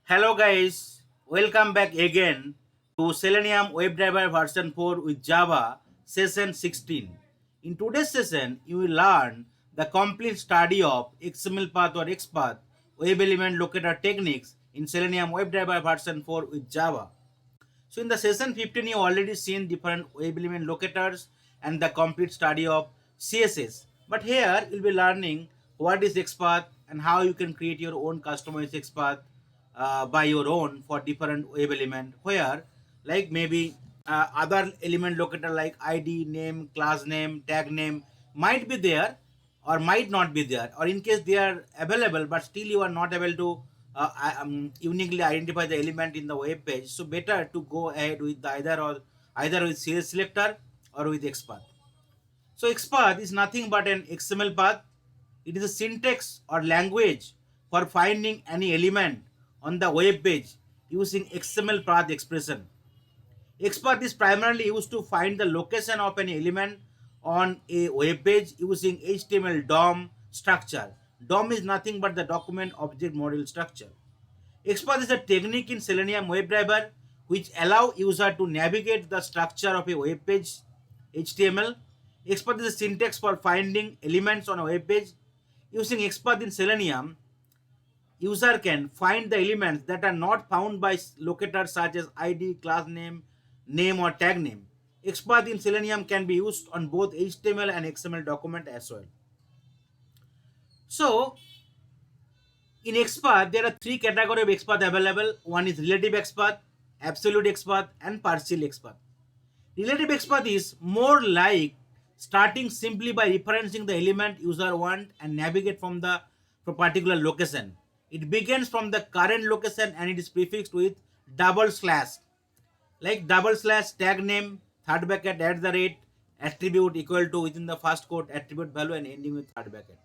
Hello guys, welcome back again to Selenium WebDriver version 4 with Java session 16. In today's session, you will learn the complete study of XML path or XPath web element locator techniques in Selenium WebDriver version 4 with Java. So in the session 15, you already seen different web element locators and the complete study of CSS. But here you'll be learning what is XPath and how you can create your own customized XPath by your own for different web element. Where like maybe other element locator like ID, name, class name, tag name might be there or might not be there, or in case they are available but still you are not able to uniquely identify the element in the web page. So better to go ahead with the either with CS selector or with XPath. So XPath is nothing but an XML path. It is a syntax or language for finding any element on the web page using XML path expression. XPath is primarily used to find the location of an element on a web page using HTML DOM structure. DOM is nothing but the document object model structure. XPath is a technique in Selenium WebDriver which allow user to navigate the structure of a web page HTML. XPath is a syntax for finding elements on a web page. Using XPath in Selenium, user can find the elements that are not found by locators such as ID, class name, name or tag name. XPath in Selenium can be used on both HTML and XML document as well. So in XPath, there are three categories of XPath available. One is relative XPath, absolute XPath, and partial XPath. Relative XPath is more like starting simply by referencing the element user want and navigate from particular location. It begins from the current location and it is prefixed with double slash, like double slash tag name, third bracket at the rate, attribute equal to within the first quote attribute value and ending with third bracket.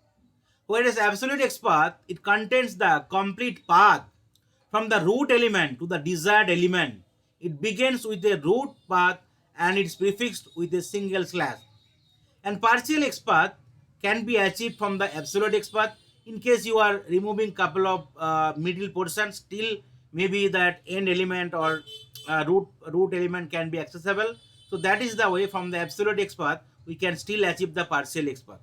Whereas absolute XPath, it contains the complete path from the root element to the desired element. It begins with a root path and it's prefixed with a single slash. And partial XPath can be achieved from the absolute XPath. In case you are removing couple of middle portions, still maybe that end element or root element can be accessible. So that is the way from the absolute XPath we can still achieve the partial XPath.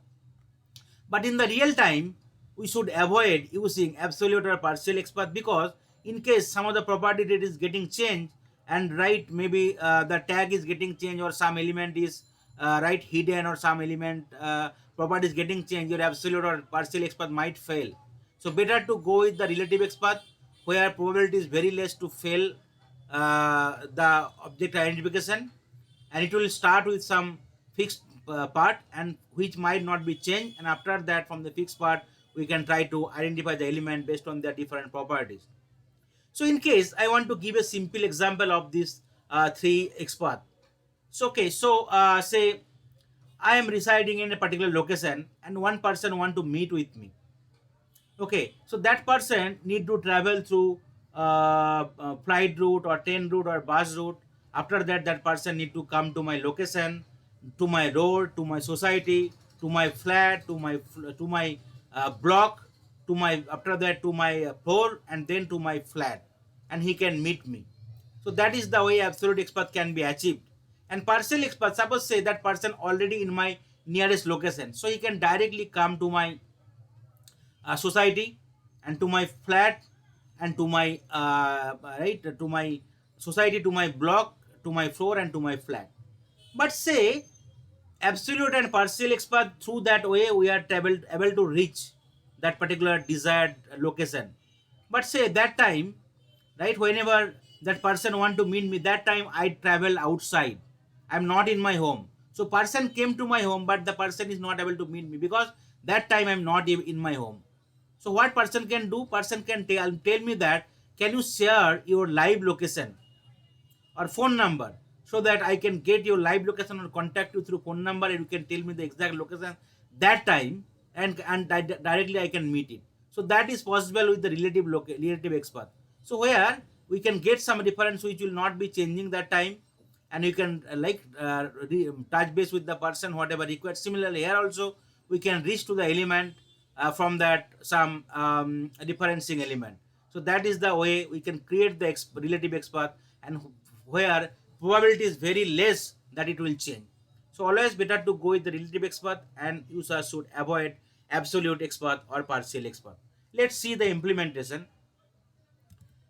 But in the real time, we should avoid using absolute or partial XPath because in case some of the property that is getting changed and right maybe the tag is getting changed or some element is right hidden or some element property is getting changed, your absolute or partial XPath might fail. So better to go with the relative XPath where probability is very less to fail the object identification, and it will start with some fixed part and which might not be changed, and after that from the fixed part we can try to identify the element based on their different properties. So in case I want to give a simple example of this three XPath. So okay, so say I am residing in a particular location and one person want to meet with me. Okay, so that person need to travel through flight route or train route or bus route. After that, that person need to come to my location, to my road, to my society, to my flat, to my block, to my after that to my floor, and then to my flat, and he can meet me. So that is the way absolute XPath can be achieved. And partial XPath, suppose say that person already in my nearest location, so he can directly come to my society and to my flat and to my right to my society, to my block, to my floor and to my flat. But say absolute and partial XPath, through that way we are able to reach that particular desired location. But say that time, right, whenever that person want to meet me, that time I travel outside, I'm not in my home. So person came to my home but the person is not able to meet me because that time I'm not in my home. So what person can do, person can tell me that can you share your live location or phone number so that I can get your live location or contact you through phone number and you can tell me the exact location that time, and directly I can meet it. So that is possible with the relative XPath. So where we can get some reference which will not be changing that time, and you can touch base with the person whatever required. Similarly here also we can reach to the element from that some referencing element. So that is the way we can create the relative XPath, and where probability is very less that it will change. So always better to go with the relative XPath, and users should avoid absolute XPath or partial XPath. Let's see the implementation.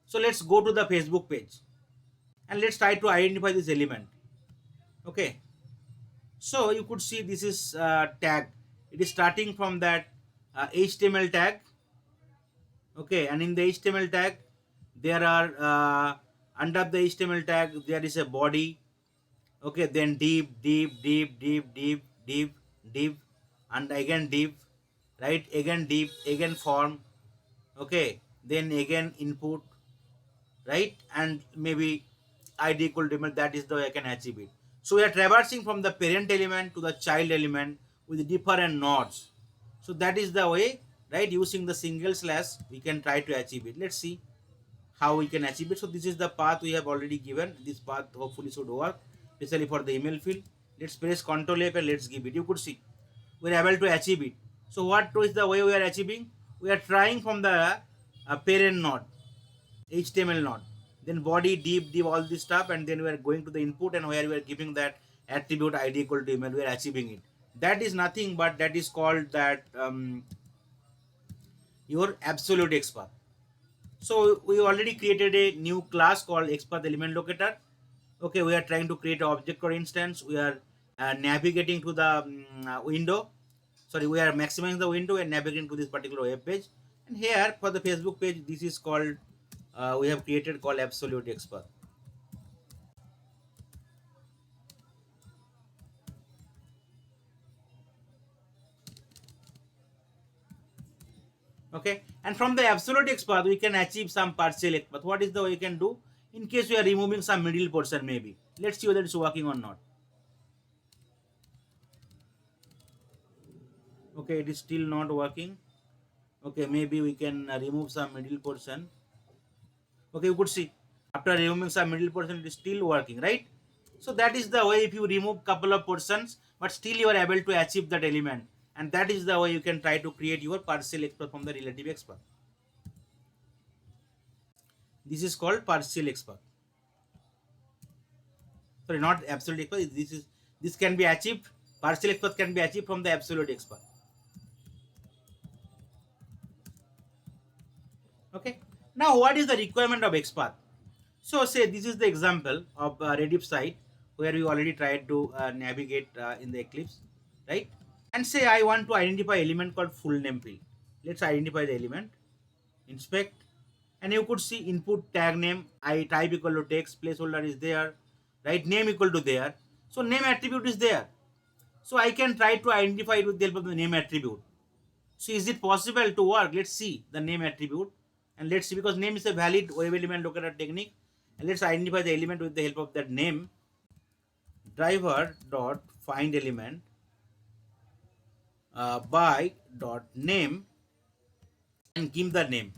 So let's go to the Facebook page and let's try to identify this element. Okay, so you could see this is tag. It is starting from that HTML tag. Okay, and in the HTML tag there are under the HTML tag there is a body. Okay, then div, and again div, right, again div, again form. Okay, then again input, right, and maybe id equal to email. That is the way I can achieve it. So we are traversing from the parent element to the child element with different nodes. So that is the way, right, using the single slash we can try to achieve it. Let's see how we can achieve it. So this is the path we have already given. This path hopefully should work, especially for the email field. Let's press Ctrl F and let's give it. You could see we are able to achieve it. So what is the way we are achieving? We are trying from the parent node, HTML node, then body, div, all this stuff, and then we are going to the input, and where we are giving that attribute id equal to email, we are achieving it. That is nothing but that is called that your absolute XPath. So we already created a new class called XPath element locator. Okay, we are trying to create an object or instance. We are navigating to the window. Sorry, we are maximizing the window and navigating to this particular web page. And here for the Facebook page, this is called we have created called absolute XPath. Okay, and from the absolute XPath we can achieve some partial XPath. What is the way you can do? In case we are removing some middle portion, maybe. Let's see whether it's working or not. Okay, it is still not working. Okay, maybe we can remove some middle portion. Okay, you could see after removing some middle portion it is still working, right? So that is the way, if you remove couple of portions but still you are able to achieve that element, and that is the way you can try to create your partial XPath from the relative XPath. This is called partial XPath. Sorry, not absolute XPath. This can be achieved. Partial XPath can be achieved from the absolute XPath. Okay. Now, what is the requirement of XPath? So, say this is the example of Reddit site where we already tried to navigate in the Eclipse, right? And say I want to identify element called full name field. Let's identify the element. Inspect, and you could see input tag name. I type equal to text, placeholder is there, right? Name equal to there. So name attribute is there. So I can try to identify it with the help of the name attribute. So is it possible to work? Let's see the name attribute, and let's see, because name is a valid web element locator technique, and let's identify the element with the help of that name. Driver dot find element by dot name, and give the name,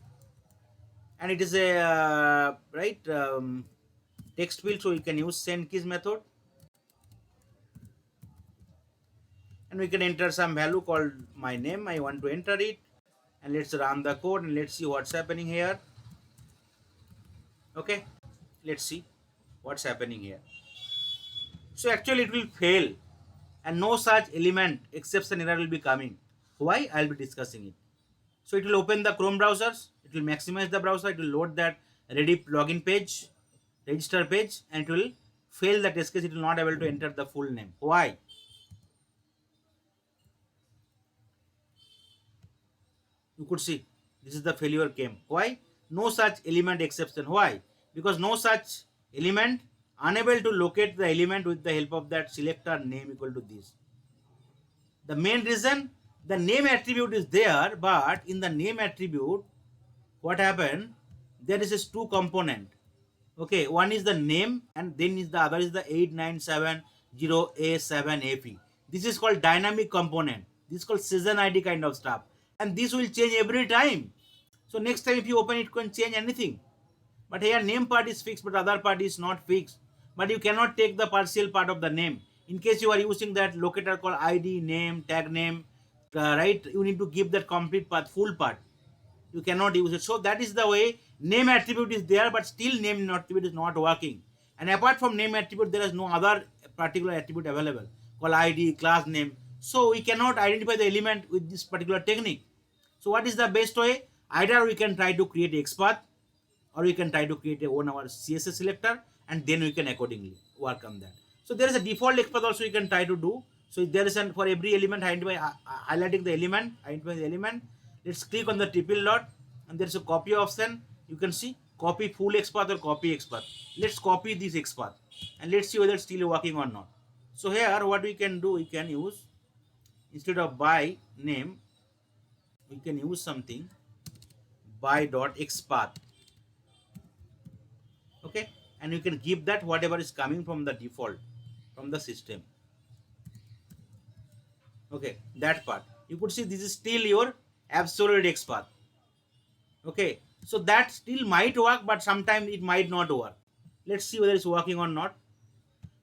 and it is a right text field, so you can use send keys method, and we can enter some value called my name. I want to enter it, and let's run the code and let's see what's happening here. Okay, let's see what's happening here. So actually it will fail, and no such element exception error will be coming. Why? I'll be discussing it. So it will open the Chrome browsers, it will maximize the browser, it will load that Reddit login page, register page, and it will fail the test case. It will not able to enter the full name. Why? You could see this is the failure came. Why? No such element exception. Why? Because no such element, unable to locate the element with the help of that selector name equal to this. The main reason, the name attribute is there, but in the name attribute, what happened? There is two component. Okay, one is the name, and then is the other is the 8970A7AP. This is called dynamic component. This is called season ID kind of stuff, and this will change every time. So next time if you open it, you can change anything. But here name part is fixed, but other part is not fixed. But you cannot take the partial part of the name. In case you are using that locator called ID, name, tag name, right? You need to give that complete part, full part. You cannot use it. So that is the way name attribute is there, but still name attribute is not working. And apart from name attribute, there is no other particular attribute available called ID, class name. So we cannot identify the element with this particular technique. So what is the best way? Either we can try to create XPath, or we can try to create a own our CSS selector, and then we can accordingly work on that. So there is a default XPath also you can try to do. So there is an for every element highlighting the element, identifying the element. Let's click on the triple dot, and there is a copy option. You can see copy full XPath or copy XPath. Let's copy this XPath and let's see whether it's still working or not. So here what we can do, we can use, instead of by name, we can use something by dot XPath. Okay, and you can give that whatever is coming from the default from the system. Okay, that part you could see this is still your absolute XPath. Okay, so that still might work, but sometimes it might not work. Let's see whether it's working or not.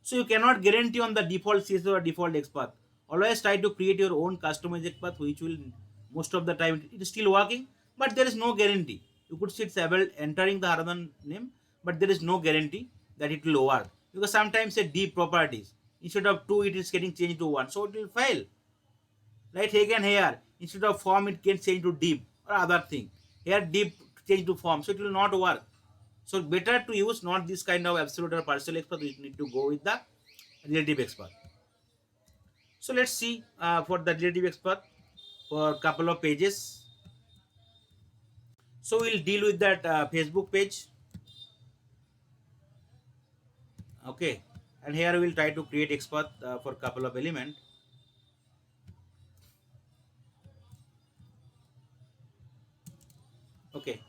So you cannot guarantee on the default CSS or default XPath. Always try to create your own customized XPath, which will most of the time it is still working, but there is no guarantee. You could see it's able entering the Haradhan name, but there is no guarantee that it will work, because sometimes a deep properties, instead of 2 it is getting changed to 1, so it will fail. Right, again here instead of form it can change to deep or other thing. Here deep change to form, so it will not work. So better to use not this kind of absolute or partial XPath. We need to go with the relative XPath. So let's see for the relative XPath for a couple of pages. So we'll deal with that Facebook page. Okay, and here we'll try to create XPath for a couple of elements. Okay,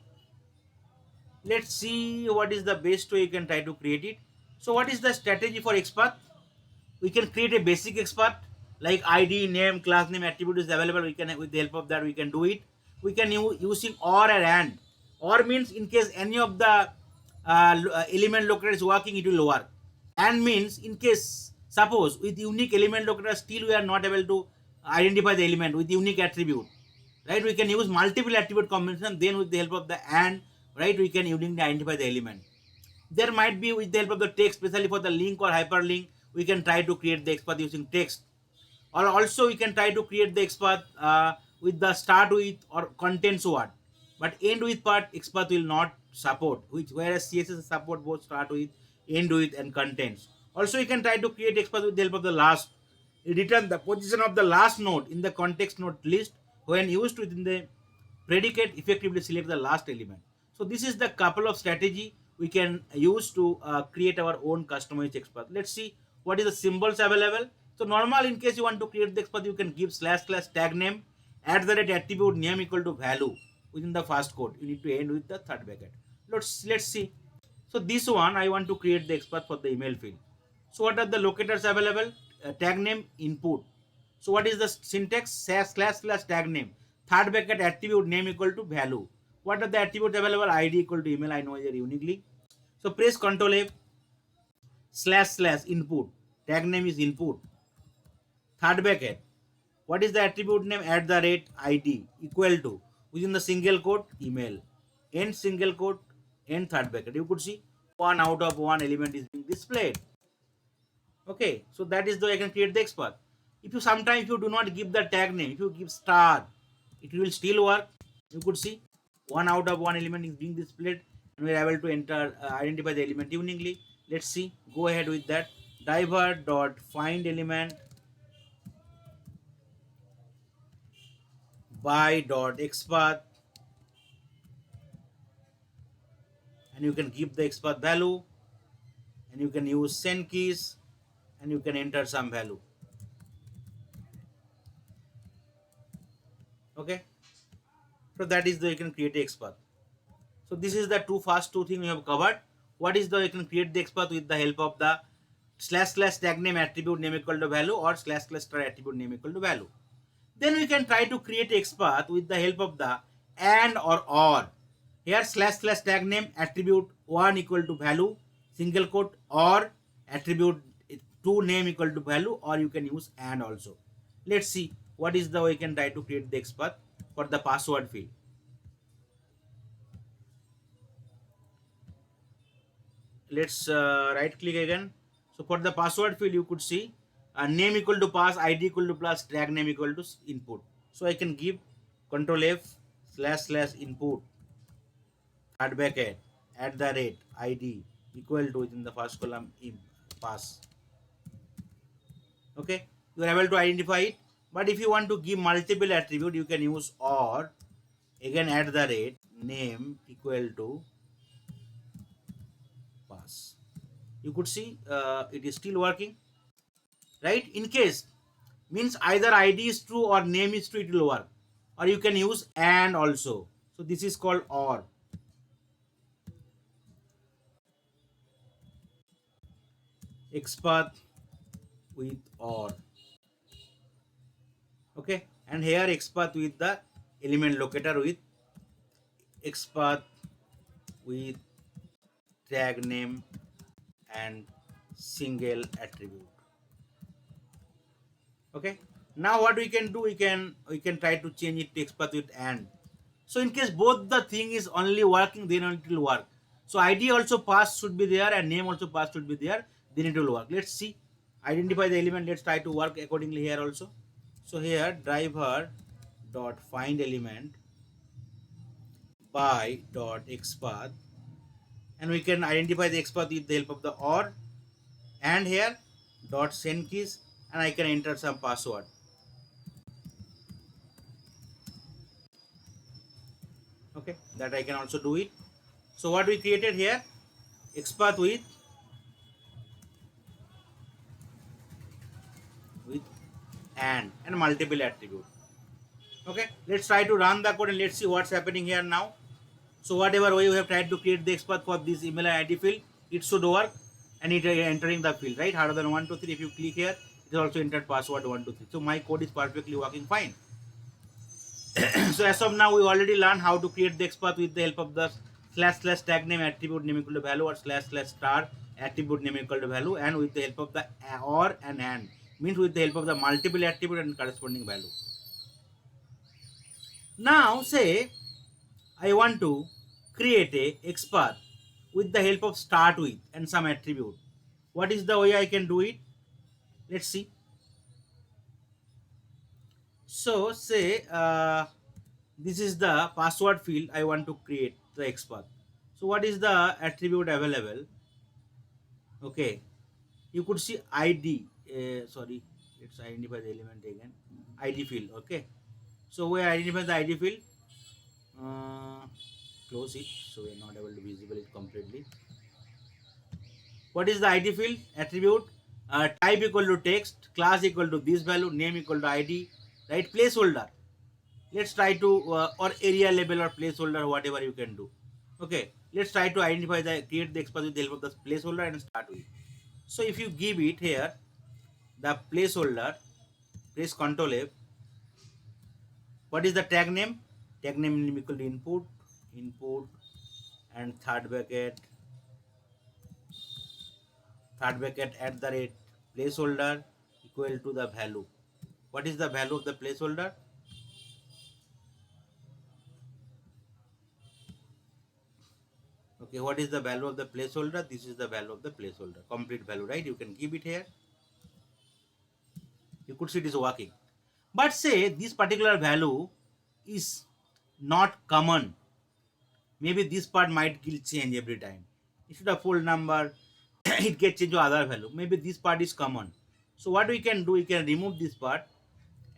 let's see what is the best way you can try to create it. So what is the strategy for XPath? We can create a basic XPath like ID, name, class name, attribute is available. We can, with the help of that, we can do it. We can using or and. Or means in case any of the element locator is working, it will work. And means in case suppose with unique element locator still we are not able to identify the element with unique attribute, right? We can use multiple attribute combination. Then with the help of the and, right, we can uniquely identify the element. There might be with the help of the text, especially for the link or hyperlink, we can try to create the XPath using text. Or also we can try to create the XPath with the start with or contents word, but end with part XPath will not support, which whereas CSS support both start with, end with, and contents. Also you can try to create XPath with the help of the last. You return the position of the last node in the context node list. When used within the predicate, effectively select the last element. So this is the couple of strategy we can use to create our own customized XPath. Let's see what is the symbols available. So normal, in case you want to create the XPath, you can give / tag name @ attribute name equal to value within the first quote. You need to end with the third bracket. Let's see. So this one I want to create the XPath for the email field. So what are the locators available? Tag name input. So what is the syntax? / tag name. Third bracket attribute name equal to value. What are the attributes available? ID equal to email. I know here uniquely. So press Ctrl F / input. Tag name is input. Third bracket. What is the attribute name? @ID equal to within the single quote email. End single quote, end third bracket. You could see 1 out of 1 element is being displayed. Okay, so that is the way I can create the XPath. If you sometimes you do not give the tag name, if you give star, it will still work. You could see 1 out of 1 element is being displayed, and we are able to enter identify the element uniquely. Let's see. Go ahead with that. Driver dot find element by dot XPath, and you can give the XPath value, and you can use send keys, and you can enter some value. Okay, so that is the you can create the XPath. So this is the first two things we have covered. What is the you can create the XPath with the help of the / tag name attribute name equal to value or / star attribute name equal to value. Then we can try to create XPath with the help of the and or. Here / tag name attribute 1 equal to value single quote or attribute 2 name equal to value, or you can use and also. Let's see what is the way you can try to create the XPath for the password field. let's right click again. So for the password field, you could see name equal to pass, ID equal to plus, tag name equal to input. So I can give control F / input third bracket @ID equal to within the first column pass. Okay, you are able to identify it. But if you want to give multiple attribute, you can use or again name equal to pass. You could see it is still working, right? In case means either ID is true or name is true, it will work. Or you can use and also. So this is called or. XPath with or. Okay, and here XPath with the element locator with XPath with tag name and single attribute. Okay, now what we can do, we can try to change it to XPath with and. So in case both the thing is only working, then it will work. So ID also pass should be there and name also pass should be there, then it will work. Let's see, identify the element. Let's try to work accordingly here also. So here driver dot find element by dot XPath, and we can identify the XPath with the help of the or, and here dot send keys, and I can enter some password. Okay, that I can also do it. So what we created here, XPath with and multiple attribute. Okay, let's try to run the code and let's see what's happening here now. So whatever way you have tried to create the XPath for this email ID field, it should work, and it entering the field, right? Haradhan 123. If you click here, it is also entered password 123. So my code is perfectly working fine. So as of now, we already learned how to create the XPath with the help of the / tag name attribute name equal to value, or / star attribute name equal to value, and with the help of the or and means with the help of the multiple attribute and corresponding value. Now say I want to create a XPath with the help of start with and some attribute. What is the way I can do it? Let's see. So say this is the password field I want to create the XPath. So what is the attribute available? Okay, you could see ID. Sorry, let's identify the element again. ID field. Okay, so we identify the ID field. Uh, Close it, so we are not able to visible it completely. What is the ID field? Attribute type equal to text, class equal to this value, name equal to ID, right? Placeholder. Let's try to or area label or placeholder, whatever you can do. Okay, let's try to identify the create the XPath with the help of the placeholder and start with. So if you give it here the placeholder, press Ctrl F. What is the tag name? Tag name equal to input, and third bracket @ placeholder equal to the value. What is the value of the placeholder? Okay, what is the value of the placeholder? This is the value of the placeholder, complete value, right? You can give it here. You could see it is working. But say this particular value is not common. Maybe this part might change every time. Instead of full number, it gets changed to other value. Maybe this part is common. So what we can do, we can remove this part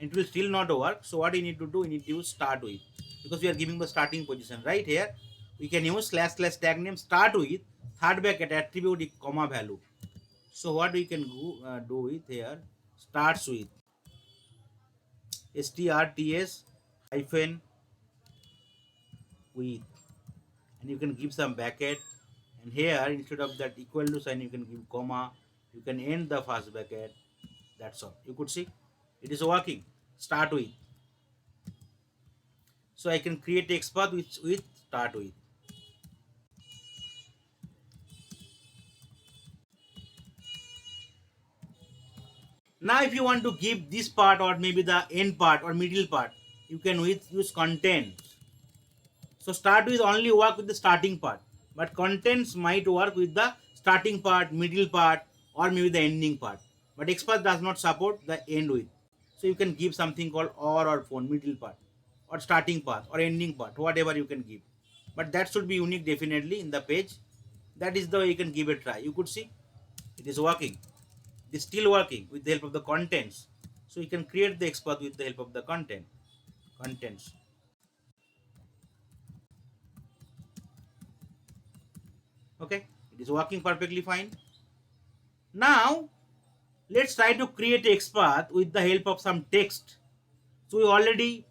and it will still not work. So what we need to do, we need to use start with, because we are giving the starting position right here. We can use / tag name start with third bracket attribute comma value. So what we can do with here, starts with strts hyphen with, and you can give some bracket, and here instead of that equal to sign you can give comma, you can end the first bracket. That's all. You could see it is working. Start with. So I can create XPath with start with. Now if you want to give this part or maybe the end part or middle part, you can use contents. So start with only work with the starting part, but contents might work with the starting part, middle part, or maybe the ending part. But XPath does not support the end with. So you can give something called or phone, middle part, or starting part, or ending part, whatever you can give. But that should be unique definitely in the page. That is the way you can give a try. You could see it is working. It is still working with the help of the contents. So you can create the XPath with the help of the contents. Okay, it is working perfectly fine. Now let's try to create XPath with the help of some text. So we already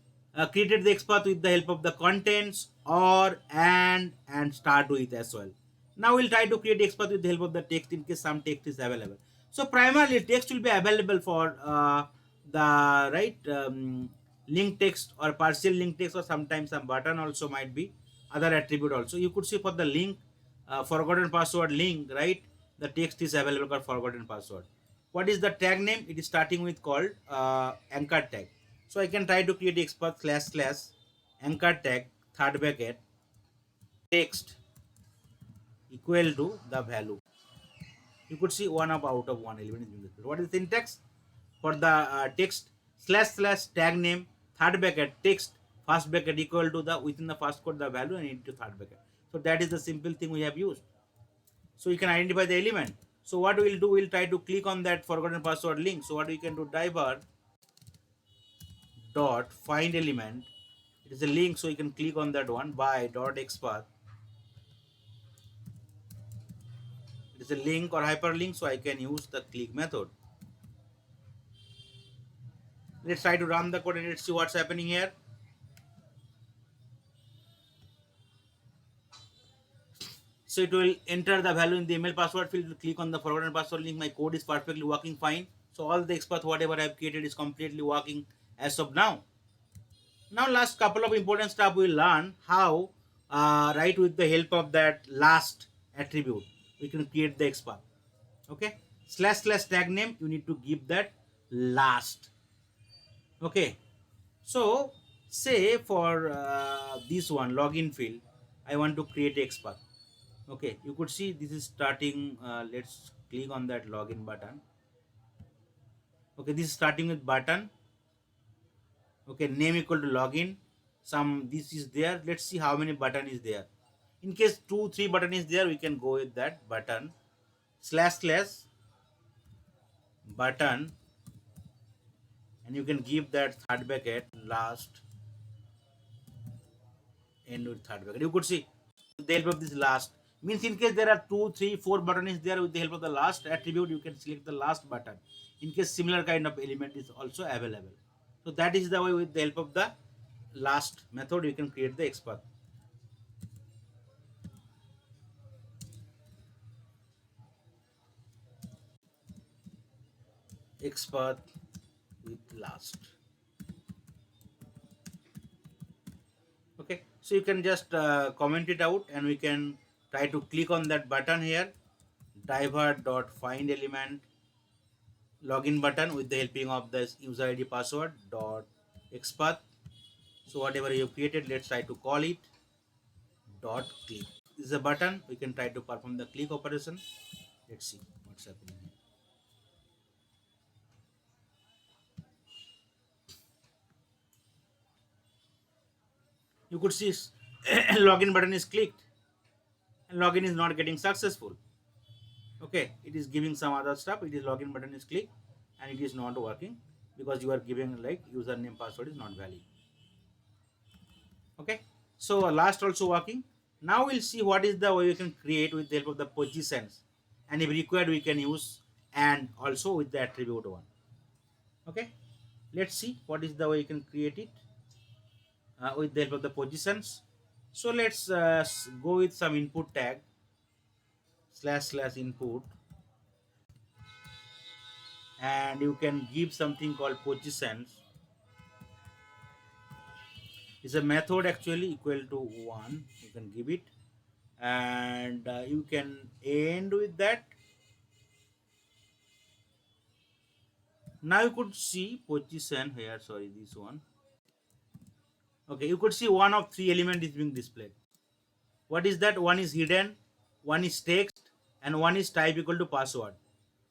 created the XPath with the help of the contents or and start with as well. Now we'll try to create XPath with the help of the text in case some text is available. So primarily text will be available for the right link text or partial link text, or sometimes some button also might be other attribute also. You could see for the link forgotten password link, right? The text is available for forgotten password. What is the tag name? It is starting with called anchor tag. So I can try to create XPath / anchor tag third bracket text equal to the value. You could see one of out of one element is being displayed. What is the syntax for the text / tag name third bracket text first bracket equal to the within the first quote the value and into third bracket. So that is the simple thing we have used. So you can identify the element. So what we'll do, we'll try to click on that forgotten password link. So what we can do, driver dot find element. It is a link, so you can click on that one by dot xpath. It is a link or hyperlink, so I can use the click method. Let's try to run the code and let's see what's happening here. So it will enter the value in the email password field. Click on the forgotten password link. My code is perfectly working fine. So all the XPath whatever I have created is completely working as of now. Now last couple of important stuff we'll learn how right with the help of that last attribute we can create the XPath. Okay, / tag name, you need to give that last. Okay, so say for this one login field I want to create XPath. Okay, you could see this is starting. Let's click on that login button. Okay, this is starting with button. Okay, name equal to login. Some this is there. Let's see how many button is there. In case 2 3 button is there, we can go with that button / button, and you can give that third bracket last end with third bracket. You could see with the help of this last means in case there are 2 3 4 button is there, with the help of the last attribute you can select the last button. In case similar kind of element is also available. So that is the way with the help of the last method you can create the XPath. XPath with last. Okay, so you can just comment it out and we can try to click on that button here, driver dot find element login button with the helping of this user ID password dot XPath. So whatever you created, let's try to call it dot click. This is a button, we can try to perform the click operation. Let's see what's happening here. You could see login button is clicked and login is not getting successful. Okay, it is giving some other stuff. It is login button is clicked and it is not working because you are giving like username password is not valid. Okay, so last also working. Now we'll see what is the way we can create with the help of the positions, and if required we can use and also with the attribute one. Okay, let's see what is the way you can create it with the help of the positions. So let's go with some input tag / input, and you can give something called positions. It's a method actually equal to 1. You can give it, and you can end with that. Now you could see position here. Sorry, this one. Okay, you could see one of 3 element is being displayed. What is that? One is hidden, one is text, and one is type equal to password.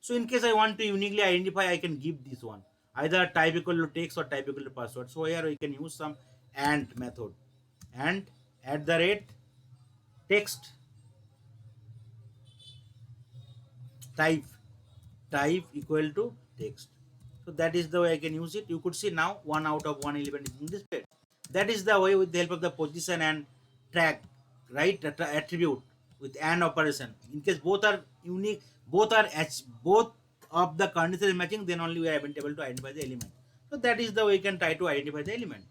So in case I want to uniquely identify, I can give this one, either type equal to text or type equal to password. So here we can use some AND method, and at the rate text type equal to text. So that is the way I can use it. You could see now 1 out of 1 element is being displayed. That is the way, with the help of the position and tag, right, attribute with AND operation. In case both are unique, both of the conditions matching, then only we are able to identify the element. So that is the way you can try to identify the element,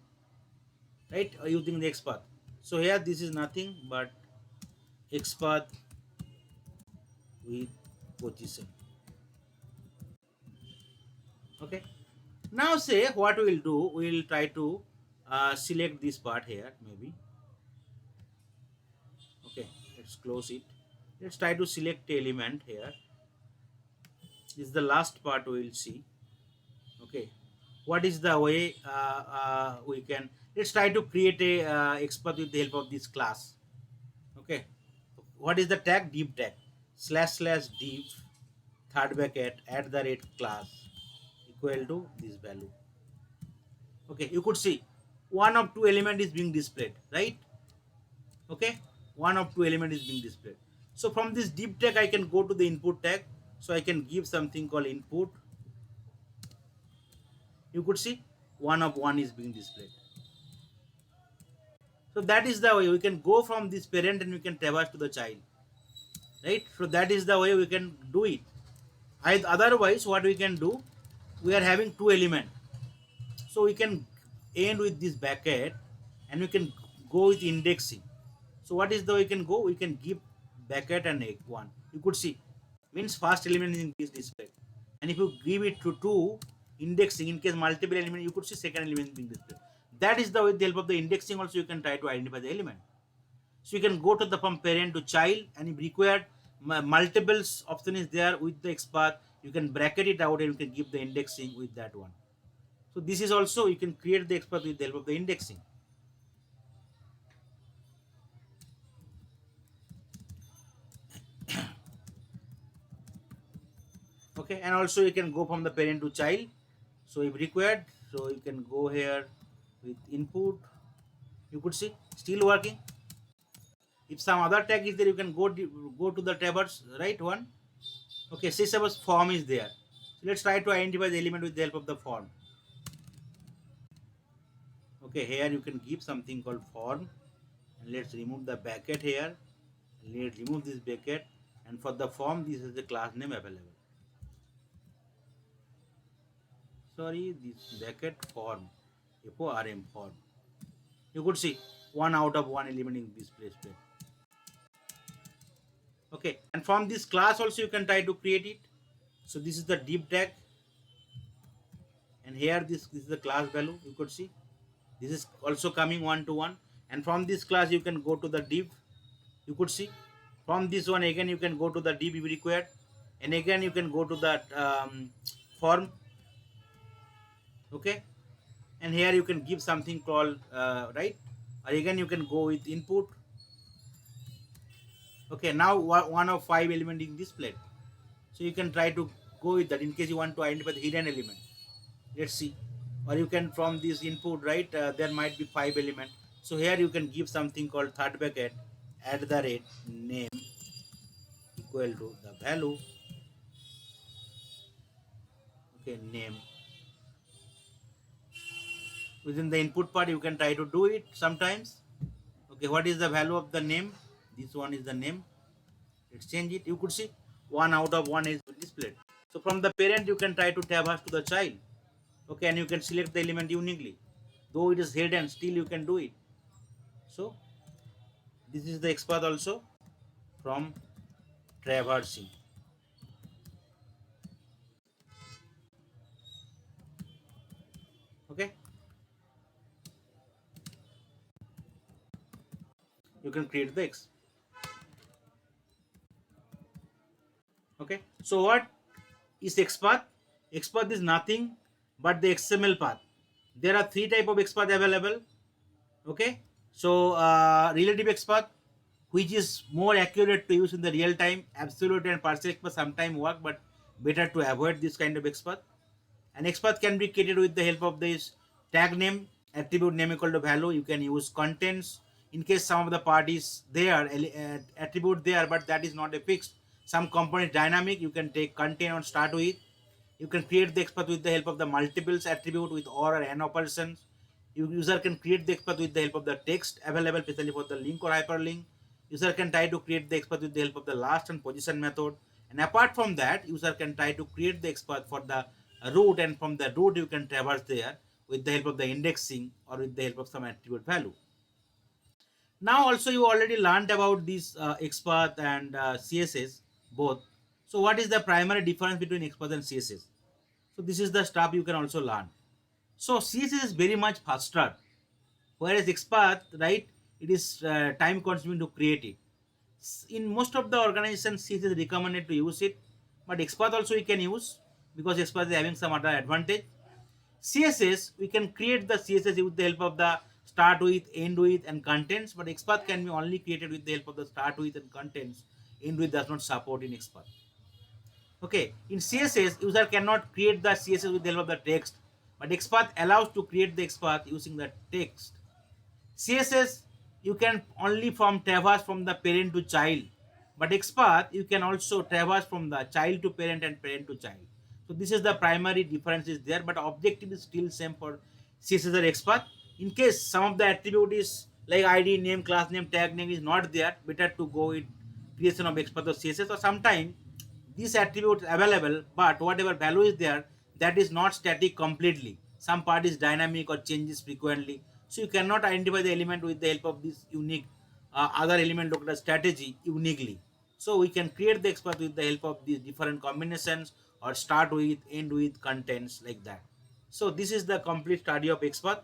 right, using the XPath. So here this is nothing but XPath with position. Okay. Now say what we will do, we will try to select this part here maybe. Okay, let's close it. Let's try to select element here. This is the last part we will see. Okay, what is the way we can, let's try to create a XPath with the help of this class. Okay, what is the tag? Div tag / div third bracket at the rate class equal to this value. Okay, you could see one of two element is being displayed, right? Okay, one of two element is being displayed. So from this div tag I can go to the input tag, so I can give something called input. You could see one of one is being displayed. So that is the way we can go from this parent and we can traverse to the child, right? So that is the way we can do it. Otherwise what we can do, we are having two element, so we can end with this bracket and we can go with indexing. So what is the way we can go? We can give bracket and egg one. You could see, means first element is in this display, and if you give it to two indexing, in case multiple element, you could see second element being displayed. That is the way, with the help of the indexing also you can try to identify the element. So you can go to the from parent to child, and if required multiples option is there with the XPath, you can bracket it out and you can give the indexing with that one. So this is also, you can create the XPath with the help of the indexing. Okay, and also you can go from the parent to child. So if required, so you can go here with input. You could see still working. If some other tag is there, you can go to the traverse, right one. Okay, say suppose form is there. So let's try to identify the element with the help of the form. Okay, here you can give something called form, and let's remove the bracket here. Let's remove this bracket, and for the form, this is the class name available. Sorry, this bracket form, FORM form. You could see one out of one element in this place. Okay, and from this class also you can try to create it. So this is the div tag, and here this is the class value. You could see this is also coming one to one, and from this class you can go to the div. You could see from this one again you can go to the div if required, and again you can go to that form. Okay, and here you can give something called right, or again you can go with input. Okay, now one of five element in displayed, so you can try to go with that in case you want to identify the hidden element. Let's see, or you can from this input, right, there might be five element. So here you can give something called third bracket at the rate name equal to the value. Okay, name. Within the input part you can try to do it sometimes. Okay, what is the value of the name? This one is the name. Let's change it. You could see one out of one is displayed. So from the parent you can try to traverse to the child. Okay, and you can select the element uniquely, though it is hidden, still you can do it. So this is the XPath also from traversing. Okay, you can create the X. Okay, so what is XPath? XPath is nothing but the XML path. There are three type of XPath available. Okay, so relative XPath, which is more accurate to use in the real time. Absolute and partial XPath sometimes work, but better to avoid this kind of XPath. An XPath can be created with the help of this tag name, attribute name equal to value. You can use contents in case some of the part is there, attribute there, but that is not a fixed. Some component dynamic, you can take content and start with. You can create the XPath with the help of the multiples attribute with or and operations. User can create the XPath with the help of the text available, especially for the link or hyperlink. User can try to create the XPath with the help of the last and position method. And apart from that, user can try to create the XPath for the root, and from the root you can traverse there with the help of the indexing or with the help of some attribute value. Now also you already learned about this XPath and CSS both. So what is the primary difference between XPath and CSS? So this is the stuff you can also learn. So CSS is very much faster, whereas XPath, right, it is time consuming to create it. In most of the organizations, CSS is recommended to use it, but XPath also you can use because XPath is having some other advantage. CSS, we can create the CSS with the help of the start with, end with, and contents, but XPath can be only created with the help of the start with and contents. End with does not support in XPath. Okay, in CSS, user cannot create the CSS with the help of the text, but XPath allows to create the XPath using the text. CSS, you can only from traverse from the parent to child, but XPath you can also traverse from the child to parent and parent to child. So this is the primary difference is there, but objective is still same for CSS or XPath. In case some of the attribute is like ID, name, class name, tag name is not there, better to go with creation of XPath or CSS. Or sometime these attributes available, but whatever value is there, that is not static completely. Some part is dynamic or changes frequently. So you cannot identify the element with the help of this unique other element locator strategy uniquely. So we can create the XPath with the help of these different combinations or start with, end with, contents like that. So this is the complete study of XPath.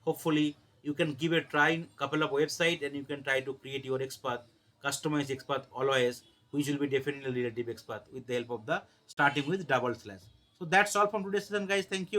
Hopefully you can give a try in couple of website and you can try to create your XPath, customize XPath always, which will be definitely relative XPath with the help of the starting with double slash. So that's all from today's session, guys. Thank you.